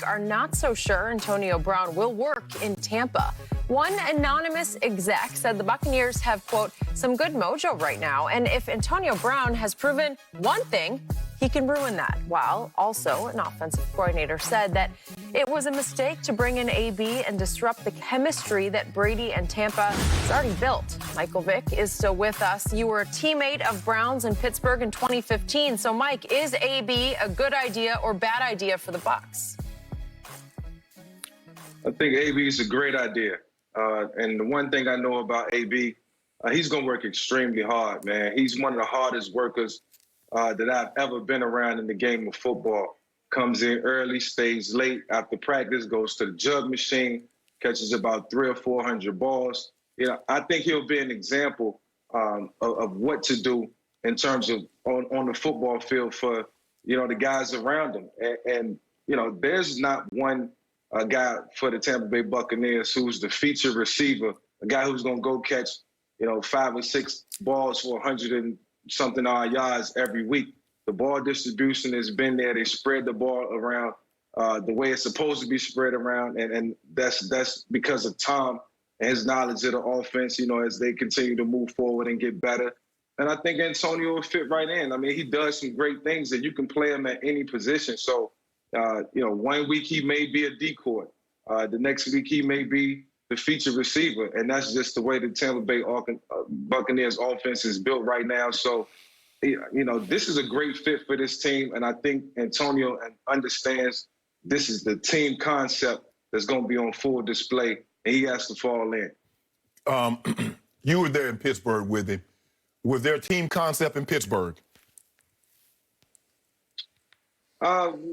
Mike, are not so sure Antonio Brown will work in Tampa. One anonymous exec said the Buccaneers have, quote, some good mojo right now. And if Antonio Brown has proven one thing, he can ruin that. While also an offensive coordinator said that it was a mistake to bring in AB and disrupt the chemistry that Brady and Tampa has already built. Michael Vick is still with us. You were a teammate of Brown's in Pittsburgh in 2015. So, Mike, is AB a good idea or bad idea for the Bucs? I think AB is a great idea. And the one thing I know about AB, he's going to work extremely hard, man. He's one of the hardest workers that I've ever been around in the game of football. Comes in early, stays late after practice, goes to the jug machine, catches about 300 or 400 balls. You know, I think he'll be an example of what to do in terms of on the football field for, you know, the guys around him. And you know, there's not one guy for the Tampa Bay Buccaneers who's the feature receiver, a guy who's going to go catch, you know, 5 or 6 balls for 100 and something odd yards every week. The ball distribution has been there. They spread the ball around the way it's supposed to be spread around, and that's because of Tom and his knowledge of the offense, you know, as they continue to move forward and get better. And I think Antonio will fit right in. I mean, he does some great things, and you can play him at any position. So, you know, one week he may be a decoy. The next week he may be the feature receiver, and that's just the way the Tampa Bay Buccaneers offense is built right now. So, you know, this is a great fit for this team, and I think Antonio understands this is the team concept that's going to be on full display, and he has to fall in. You were there in Pittsburgh with him. Was there a team concept in Pittsburgh?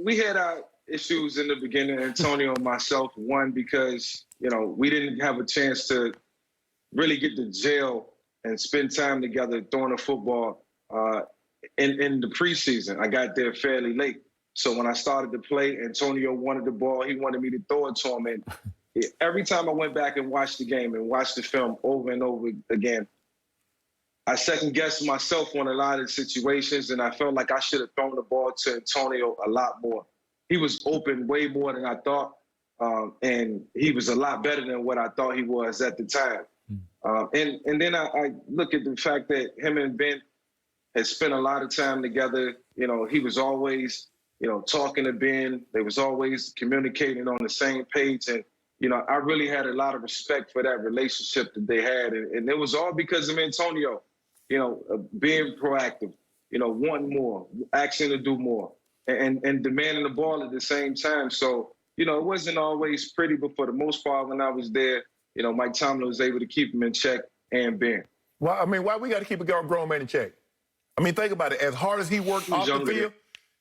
We had our issues in the beginning, Antonio and myself. One, because, you know, we didn't have a chance to really get to gel and spend time together throwing the football in the preseason. I got there fairly late. So when I started to play, Antonio wanted the ball. He wanted me to throw it to him. And every time I went back and watched the game and watched the film over and over again, I second-guessed myself on a lot of situations, and I felt like I should have thrown the ball to Antonio a lot more. He was open way more than I thought, and he was a lot better than what I thought he was at the time. And then I look at the fact that him and Ben had spent a lot of time together. You know, he was always, you know, talking to Ben. They was always communicating on the same page. And, you know, I really had a lot of respect for that relationship that they had. And it was all because of Antonio, you know, being proactive, you know, wanting more, asking to do more, and demanding the ball at the same time. So, you know, it wasn't always pretty, but for the most part, when I was there, you know, Mike Tomlin was able to keep him in check, and Ben. Well, I mean, why we got to keep a grown man in check? I mean, think about it. As hard as he worked off the field,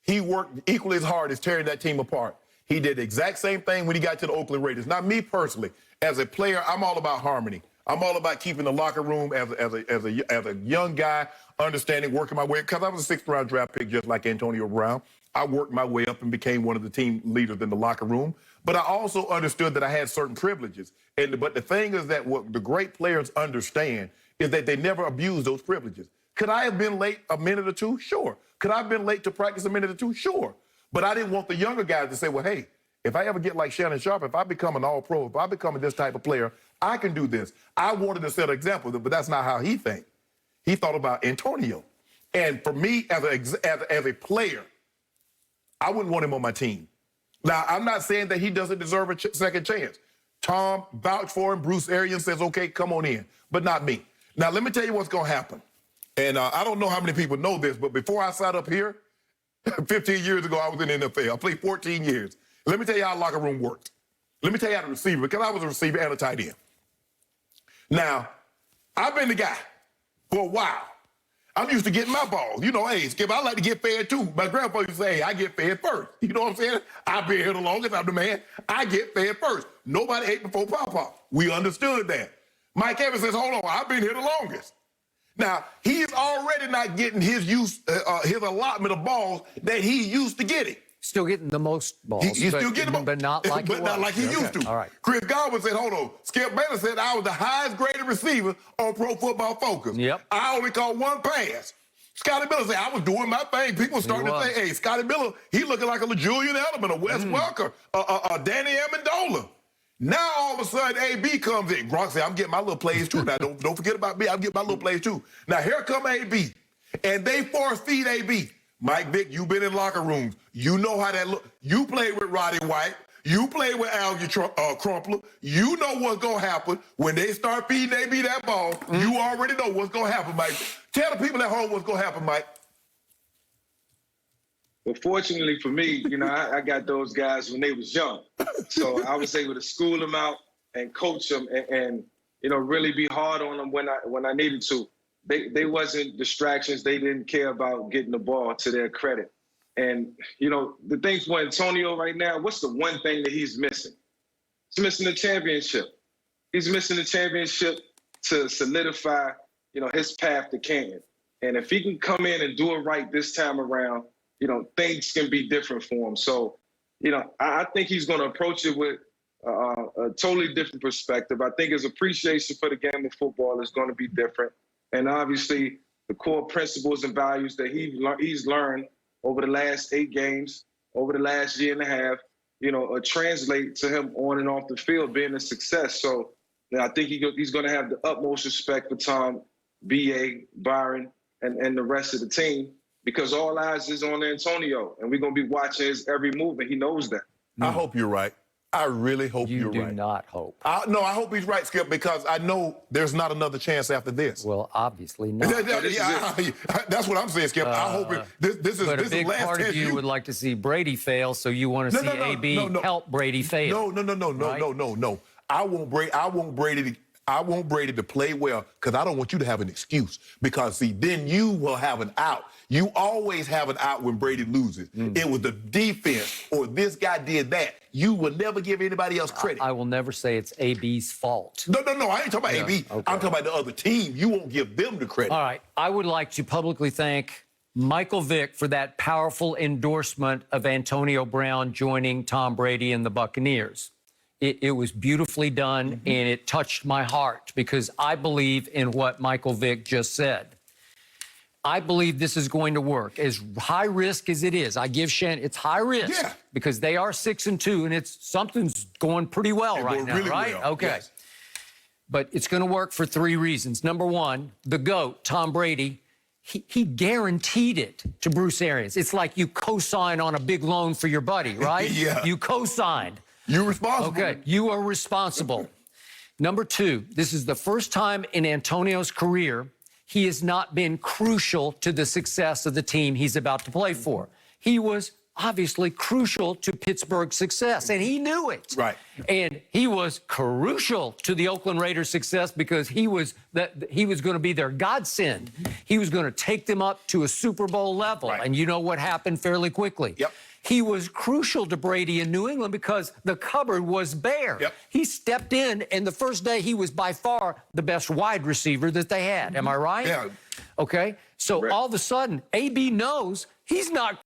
he worked equally as hard as tearing that team apart. He did the exact same thing when he got to the Oakland Raiders. Not me personally. As a player, I'm all about harmony. I'm all about keeping the locker room as a young guy, understanding, working my way. Because I was a 6th-round draft pick just like Antonio Brown. I worked my way up and became one of the team leaders in the locker room. But I also understood that I had certain privileges. But the thing is that what the great players understand is that they never abuse those privileges. Could I have been late a minute or two? Sure. Could I have been late to practice a minute or two? Sure. But I didn't want the younger guys to say, well, hey, if I ever get like Shannon Sharp, if I become an all-pro, if I become this type of player, I can do this. I wanted to set an example, but that's not how he thinks. He thought about Antonio. And for me, as a player, I wouldn't want him on my team. Now, I'm not saying that he doesn't deserve a second chance. Tom vouched for him. Bruce Arians says, okay, come on in, but not me. Now, let me tell you what's going to happen. And I don't know how many people know this, but before I sat up here, 15 years ago, I was in the NFL. I played 14 years. Let me tell you how the locker room worked. Let me tell you how the receiver, because I was a receiver and a tight end. Now, I've been the guy for a while. I'm used to getting my balls. You know, hey, Skip, I like to get fed too. My grandpa used to say, hey, I get fed first. You know what I'm saying? I've been here the longest. I'm the man. I get fed first. Nobody ate before Papa. We understood that. Mike Evans says, hold on, I've been here the longest. Now, he's already not getting his allotment of balls that he used to getting. Still getting the most balls. He's still getting them, but not like he used to. All right. Chris Godwin said, hold on. Skip Bayless said I was the highest graded receiver on Pro Football Focus. Yep. I only caught one pass. Scotty Miller said, I was doing my thing. People starting to say, hey, Scotty Miller, he looking like a Julian Edelman, a Wes Welker, a Danny Amendola. Now, all of a sudden, AB comes in. Gronk said, I'm getting my little plays, too. Now, don't forget about me. I'm getting my little plays, too. Now, here come AB. And they force feed AB. Mike Vick, you've been in locker rooms. You know how that look. You played with Roddy White. You played with Algie Crumpler. You know what's going to happen. When they start feeding AB that ball, you already know what's going to happen, Mike. Tell the people at home what's going to happen, Mike. Well, fortunately for me, you know, I got those guys when they was young. So I was able to school them out and coach them and you know, really be hard on them when I needed to. They wasn't distractions. They didn't care about getting the ball, to their credit. And, you know, the thing for Antonio right now, what's the one thing that he's missing? He's missing the championship. He's missing the championship to solidify, you know, his path to Canton. And if he can come in and do it right this time around, you know, things can be different for him. So, you know, I think he's going to approach it with a totally different perspective. I think his appreciation for the game of football is going to be different. And obviously, the core principles and values that he's learned over the last 8 games, over the last year and a half, you know, translate to him on and off the field being a success. So, you know, I think he's going to have the utmost respect for Tom, B.A., Byron, and the rest of the team, because all eyes is on Antonio, and we're going to be watching his every move, and he knows that. I hope you're right. I really hope you're right. You do not hope. No, I hope he's right, Skip, because I know there's not another chance after this. Well, obviously not. That's what I'm saying, Skip. I hope this is But a this big is last part of you would like to see Brady fail, so you want to see AB help Brady fail. No. I want Brady to play well, because I don't want you to have an excuse. Because, see, then you will have an out. You always have an out when Brady loses. It was the defense or this guy did that. You will never give anybody else credit. I will never say it's AB's fault. No. I ain't talking about AB. Okay. I'm talking about the other team. You won't give them the credit. All right. I would like to publicly thank Michael Vick for that powerful endorsement of Antonio Brown joining Tom Brady and the Buccaneers. It was beautifully done, and it touched my heart because I believe in what Michael Vick just said. I believe this is going to work. As high risk as it is, I give Shannon, it's high risk because they are 6-2, and something's going pretty well right now, really right? well. Okay. Yes. But it's going to work for 3 reasons. Number one, the GOAT, Tom Brady, he guaranteed it to Bruce Arians. It's like you co-sign on a big loan for your buddy, right? Yeah. You co-signed. You're responsible. Okay, you are responsible. Number 2, this is the first time in Antonio's career he has not been crucial to the success of the team he's about to play for. He was obviously crucial to Pittsburgh's success, and he knew it. Right. And he was crucial to the Oakland Raiders' success because he was going to be their godsend. He was going to take them up to a Super Bowl level, and you know what happened fairly quickly. Yep. He was crucial to Brady in New England because the cupboard was bare. Yep. He stepped in, and the first day he was by far the best wide receiver that they had. Am I right? Yeah. Okay. So all of a sudden, AB knows he's not